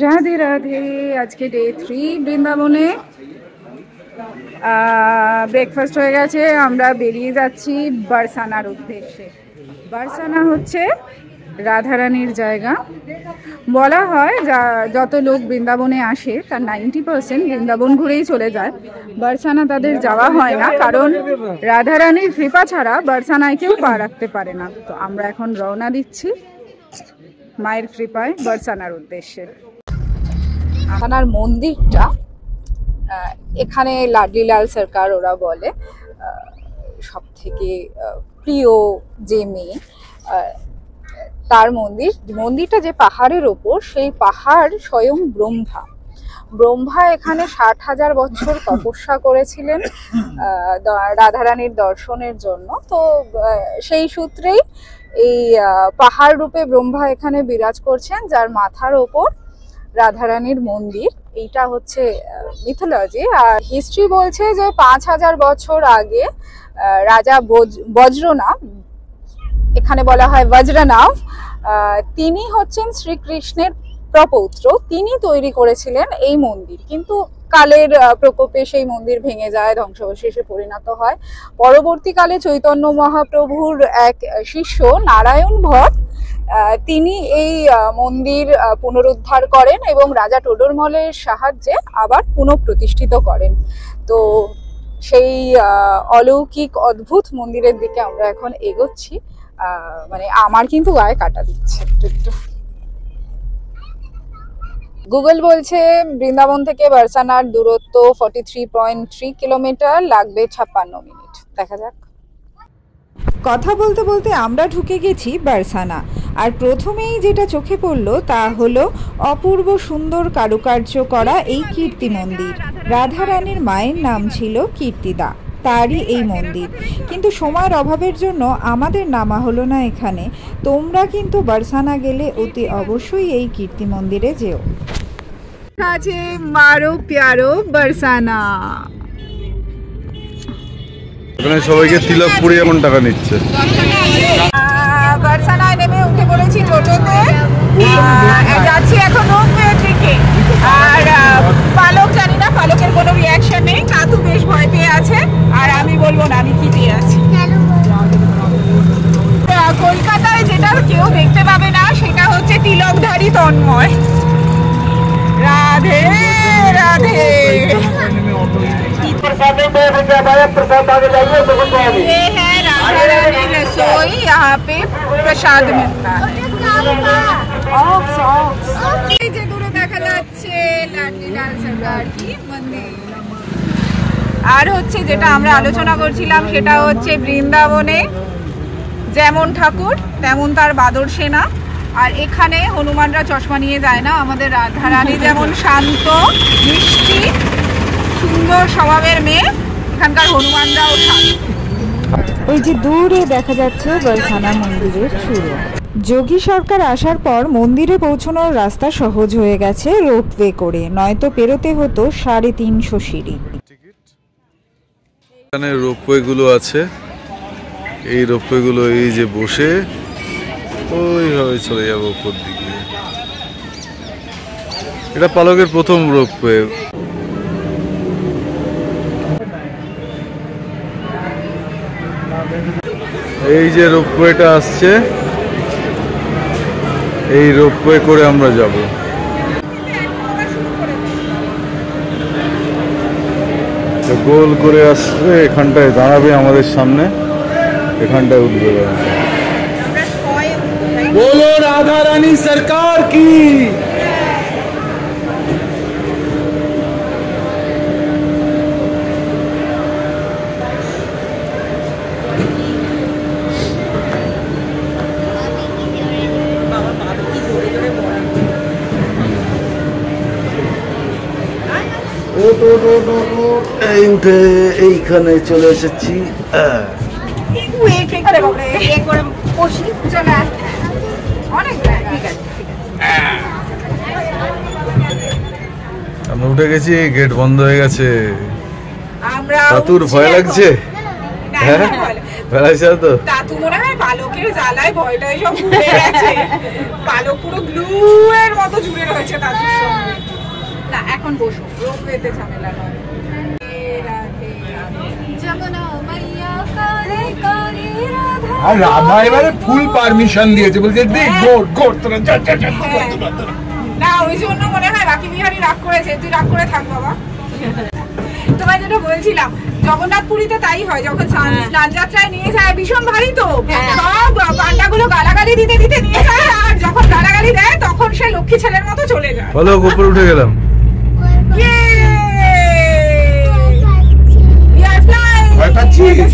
রাধে রাধে। আজকে ডে 3 বৃন্দাবনে। ব্রেকফাস্ট হয়ে গেছে, আমরা বেরিয়ে যাচ্ছি বারসানার উদ্দেশ্যে। বারসানা হচ্ছে রাধারানীর জায়গা। বলা হয় যত লোক বৃন্দাবনে আসে তার 90% বৃন্দাবন ঘুরেই চলে যায়, বারসানা তাদের যাওয়া হয় না, কারণ রাধারানীর কৃপা ছাড়া বারসানায় কেউ পা রাখতে পারে না। তো আমরা এখন রওনা দিচ্ছি মায়ের কৃপায় বারসানার উদ্দেশ্যে। বারসানার মন্দিরটা, এখানে লাডলিলাল সরকার ওরা বলে সব থেকে প্রিয় যে মেয়ে, তার মন্দিরটা যে পাহাড়ের ওপর, সেই পাহাড় স্বয়ং ব্রহ্মা এখানে 60,000 বছর তপস্যা করেছিলেন রাধারানীর দর্শনের জন্য। তো সেই সূত্রেই এই পাহাড় রূপে ব্রহ্মা এখানে বিরাজ করছেন, যার মাথার ওপর রাধারানীর মন্দির। এইটা হচ্ছে মিথোলজি। আর হিস্ট্রি বলছে যে 5,000 বছর আগে রাজা বজ্রনাভ, এখানে বলা হয় বজ্রনাভ, তিনি হচ্ছেন শ্রীকৃষ্ণের প্রপৌত্র। তিনি তৈরি করেছিলেন এই মন্দির, কিন্তু কালের প্রকোপে সেই মন্দির ভেঙে যায়, ধ্বংসাবশেষে পরিণত হয়। পরবর্তীকালে চৈতন্য মহাপ্রভুর এক শিষ্য নারায়ণ ভট্ট, তিনি এই মন্দির পুনরুদ্ধার করেন এবং রাজা টোডরমলের সাহায্যে আবার পুনঃপ্রতিষ্ঠিত করেন। তো সেই অলৌকিক অদ্ভুত মন্দিরের দিকে আমরা এখন এগোচ্ছি। মানে আমার কিন্তু গায়ে কাটা দিচ্ছে একটু। গুগল বলছে বৃন্দাবন থেকে বারসানার দূরত্ব 43.3 কিলোমিটার, লাগবে 56 মিনিট। দেখা যাক। কথা বলতে বলতে আমরা ঢুকে গেছি বারসানা। আর প্রথমেই যেটা চোখে পড়লো তা হলো অপূর্ব সুন্দর কারুকার্য করা এই কীর্তি মন্দির। রাধারানীর মায়ের নাম ছিল কীর্তিদা, তারই এই মন্দির। কিন্তু সময়ের অভাবের জন্য আমাদের নামা হলো না এখানে। তোমরা কিন্তু বারসানা গেলে অতি অবশ্যই এই কীর্তি মন্দিরে যেও। আছে মারো প্যারো বারসানা। এখানে সবাইকে তিলক পুড়িয়ে এমন টাকা নিচ্ছে। বারসানায় নেমে উঠে পড়েছি টোটোতে, যাচ্ছি এখন রোপওয়ের দিকে। আর পালক জানি না, পালকের কোনো রিয়াকশন নেই। কাতু বেশ ভয় পেয়ে আছে, আর আমি বলবো না আমি কি পেয়ে আছি। কলকাতায় যেটা কেউ দেখতে পাবে না সেটা হচ্ছে তিলকধারী তন্ময়। রাধে রাধে। ये है राधारानी रसोई, यहाँ पे प्रसाद मिलता है। এই যে দূরে দেখা যাচ্ছে লাডলিলাল সরকার কি মন্দির। আর হচ্ছে যেটা আমরা আলোচনা করছিলাম সেটা হচ্ছে বৃন্দাবনে যেমন ঠাকুর তেমন তার বাদর সেনা। আর এখানে হনুমানরা চশমা নিয়ে যায় না। আমাদের রাধারানী যেমন শান্ত মিষ্টি সুন্দর স্বভাবের মেয়ে, এখানকার হনুমানরাও শান্ত। ওই যে দূরে দেখা যাচ্ছে বারসানা মন্দিরের শুরু। যোগী সরকার আসার পর মন্দিরে পৌঁছানোর রাস্তা সহজ হয়ে গেছে রোপওয়ে করে, নয়তো পেরোতে হতো 350 সিঁড়ি। এখানে রোপওয়ে গুলো আছে, এই রোপওয়ে গুলো এই যে বসে ওইভাবে চলে যাবো উপর দিকে। এটা পালকের প্রথম রোপওয়ে। এই যে রোপওয়েটা আসছে, এই রোপওয়ে করে আমরা যাব। গোল করে আসবে, এখানটায় দাঁড়াবে আমাদের সামনে, এখানটায় উঠবে। बोलो राधा रानी सरकार की। উঠে এইখানে চলে এসেছি। আমরা উঠে গেছি, গেট বন্ধ হয়ে গেছে। তাতুর ভয় লাগছে? হ্যাঁ ভয় লাগছে তো। তাতু মনে হয় বালকের রোদের জ্বালায় ভয়টা সব উড়ে গেছে, কালো পুরো ব্লু এর মতো জুড়ে রয়েছে তাদের সঙ্গে। না এখন বসো, রোপওয়েতে ঝামেলা নয়। আর রাধা এবারে ফুল পারমিশন দিয়েছে, বলছে দেখ গোট গোট তোরা যা যা যা। না ওই জন্য মনে হয় রাখি বিহারী রাগ করেছে। তুই রাগ করে থাক বাবা। তোমায় যেটা বলছিলাম, জগন্নাথ পুরীতে তাই হয়, যখন স্নান যাত্রায় নিয়ে যায় ভীষণ ভারী, তো সব পান্ডাগুলো গালাগালি দিতে দিতে নিয়ে যায়, আর যখন গালাগালি দেয় তখন সে লক্ষ্মী ছেলের মতো চলে যায়। বলো উপরে উঠে গেলাম। ভয় পাচ্ছিস?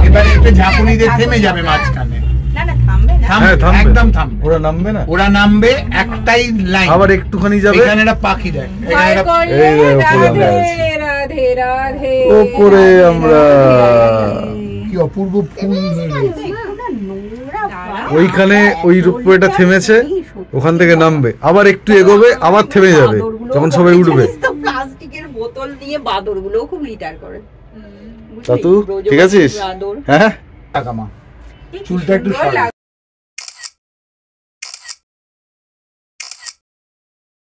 এবারে একটা ঝাঁকুনি দিয়ে থেমে যাবে মাঝখানে। না না থামবে না, একদম থামবে। ওরা নামবে না, ওরা নামবে একটাই লাইন, আবার একটুখানি যাবে। এখানে একটা পাখি দেখ, এখানে একটা রাধে রাধে ওপরে আমরা কি অপূর্ব ফুল রয়েছে। ওইখানে ওই রূপটা থেমেছে, ওখান থেকে নামবে, আবার একটু এগোবে, আবার থেমে যাবে যখন সবাই উঠবে। প্লাস্টিকের বোতল নিয়ে বাদরগুলো খুব লিটার করে। তাতু ঠিক আছিস? হ্যাঁ টাকামা চুলটা একটু সরা।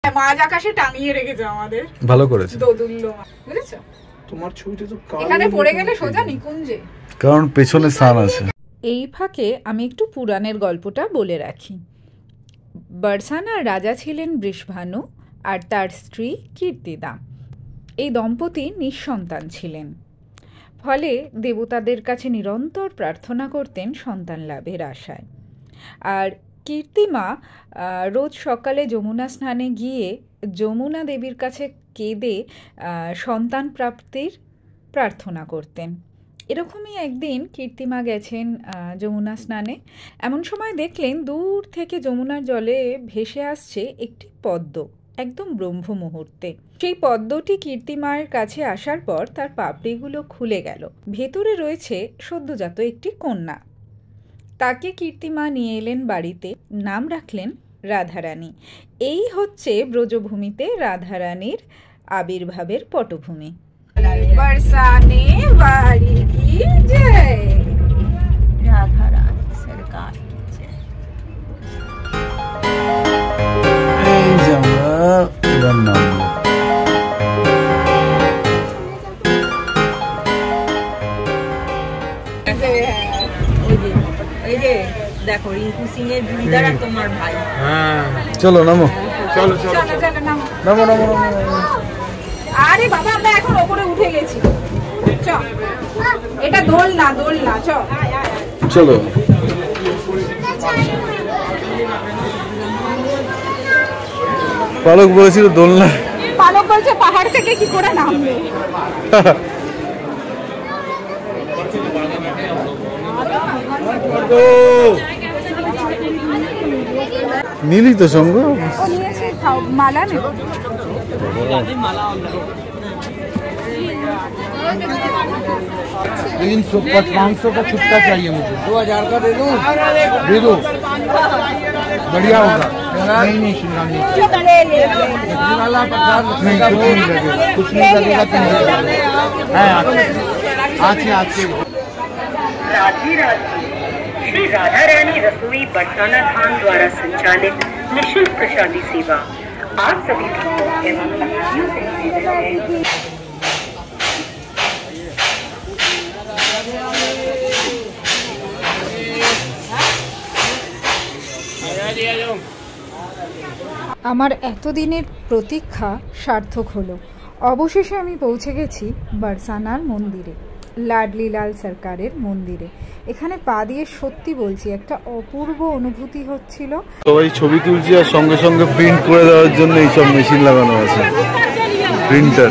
মাঝ আকাশে টাঙিয়ে রেখেছে আমাদের, ভালো করেছে। দোদুল্য বুঝেছো? তোমার ছবিটা তো এখানে পড়ে গেলে সোজা নিকুঞ্জে, কারণ পেছনে স্থান আছে। এই ফাঁকে আমি একটু পুরাণের গল্পটা বলে রাখি। বরসানার রাজা ছিলেন বৃষভানু আর তার স্ত্রী কীর্তিদা। এই দম্পতি নিঃসন্তান ছিলেন, ফলে দেবতাদের কাছে নিরন্তর প্রার্থনা করতেন সন্তান লাভের আশায়। আর কীর্তিমা রোজ সকালে যমুনা স্নানে গিয়ে যমুনা দেবীর কাছে কেঁদে সন্তান প্রাপ্তির প্রার্থনা করতেন। এরকমই একদিন কীর্তিমা গেছেন যমুনা স্নানে। এমন সময় দেখলেন দূর থেকে যমুনার জলে ভেসে আসছে একটি পদ্ম, একদম ব্রহ্ম মুহূর্তে। সেই পদ্মটি কীর্তিমার কাছে আসার পর তার পাপড়িগুলো খুলে গেল, ভেতরে রয়েছে সদ্যজাত একটি কন্যা। তাকে কীর্তিমা নিয়ে এলেন বাড়িতে, নাম রাখলেন রাধারানী। এই হচ্ছে ব্রজভূমিতে রাধারানীর আবির্ভাবের পটভূমি। बरसाने वाली की जय, राधा रानी सरकार की जय। এই যে আমরা এবার নামবো। এই যে দেখো রিঙ্কু সিং এর জুড়িদার আর তোমার ভাই। হ্যাঁ চলো নামো, চলো চলো চলো চলো নামো। নামো নামো নামো। আরে বাবা আমরা এখন ওপরে উঠে গেছি, চ এটা দোল না চ চলো। পালক বলেছিল দোলনা, পালক বলছে পাহাড় থেকে কি করে নামবে। নীলই তো সঙ্গ। ও নিয়েছি, মালা নেব। लेकिन 500 का छुट्टा चाहिए मुझे, 2000 का दे दो बढ़िया होगा। नहीं नहीं श्रीराम नहीं, कुछ नहीं लगेगा, आज राधे राधे। श्री राधा रानी रसोई बरसाना धाम द्वारा संचालित निःशुल्क प्रसादी सेवा आप सभी भक्तों एवं अतिथियों से निवेदन है। আমার এতদিনের প্রতীক্ষা সার্থক হলো। অবশেষে আমি পৌঁছে গেছি বরসানার মন্দিরে, লাডলিলাল সরকারের মন্দিরে। এখানে পা দিয়ে সত্যি বলছি একটা অপূর্ব অনুভূতি হচ্ছিল। সবাই ছবি তুলছি আর সঙ্গে সঙ্গে প্রিন্ট করে দেওয়ার জন্য এইসব মেশিন লাগানো আছে, প্রিন্টার।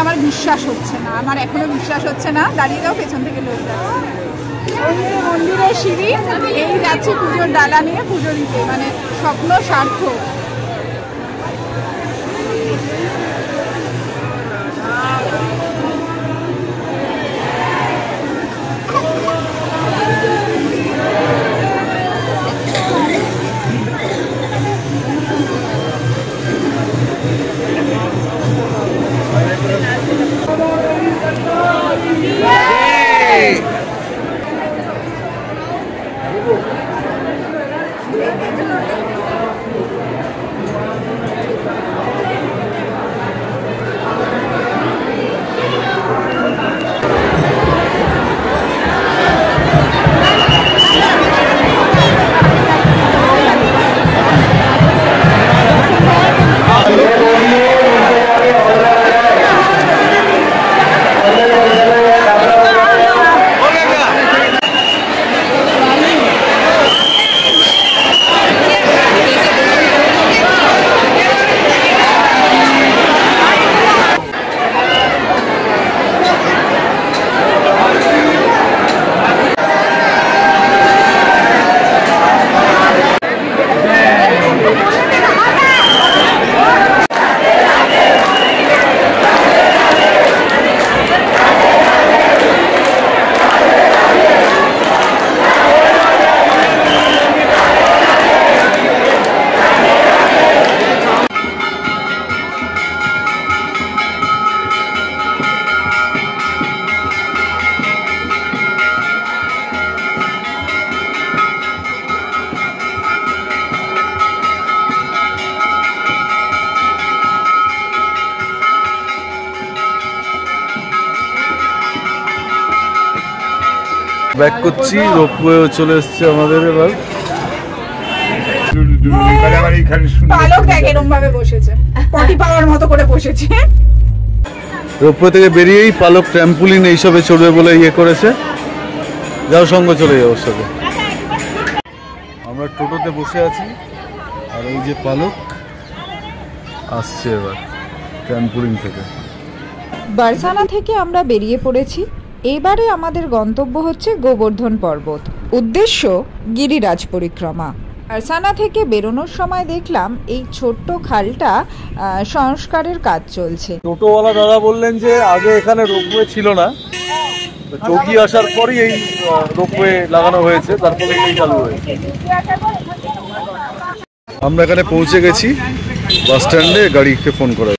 আমার বিশ্বাস হচ্ছে না, আমার এখনো বিশ্বাস হচ্ছে না। দাঁড়িয়ে দাও, পেছন থেকে লোক যাচ্ছে। মন্দিরের সিঁড়ি, এই যাচ্ছে পুজোর ডালা নিয়ে পুজো দিতে, মানে স্বপ্ন সার্থক। ব্যাক করছি, রোপওয়েও চলে এসছে আমাদের এবার। পালক দেখ এরকম ভাবে বসেছে, পটি পাওয়ার মতো করে বসেছে। রোপওয়ে থেকে বেরিয়েই পালক ট্র্যাম্পুলিন এইসবে চড়বে বলে ইয়ে করেছে। যাও সঙ্গে চলে যাও ওর সাথে। আমরা টোটোতে বসে আছি আর এই যে পালক আসছে এবার ট্র্যাম্পুলিন থেকে। বারসানা থেকে আমরা বেরিয়ে পড়েছি। এবারে আমাদের গন্তব্য হচ্ছে গোবর্ধন পর্বত, উদ্দেশ্য গিরিরাজ পরিক্রমা। বারসানা থেকে বেরোনোর সময় দেখলাম এই ছোট্ট খালটা সংস্কারের কাজ চলছে। টোটোওয়ালা দাদা বললেন যে আগে এখানে রোপওয়ে ছিল না, চৌকি আসার পরই এই রোপওয়ে লাগানো হয়েছে, তারপরে এই চালু হয়েছে। আমরা এখানে পৌঁছে গেছি বাস স্ট্যান্ডে, গাড়িকে ফোন করা।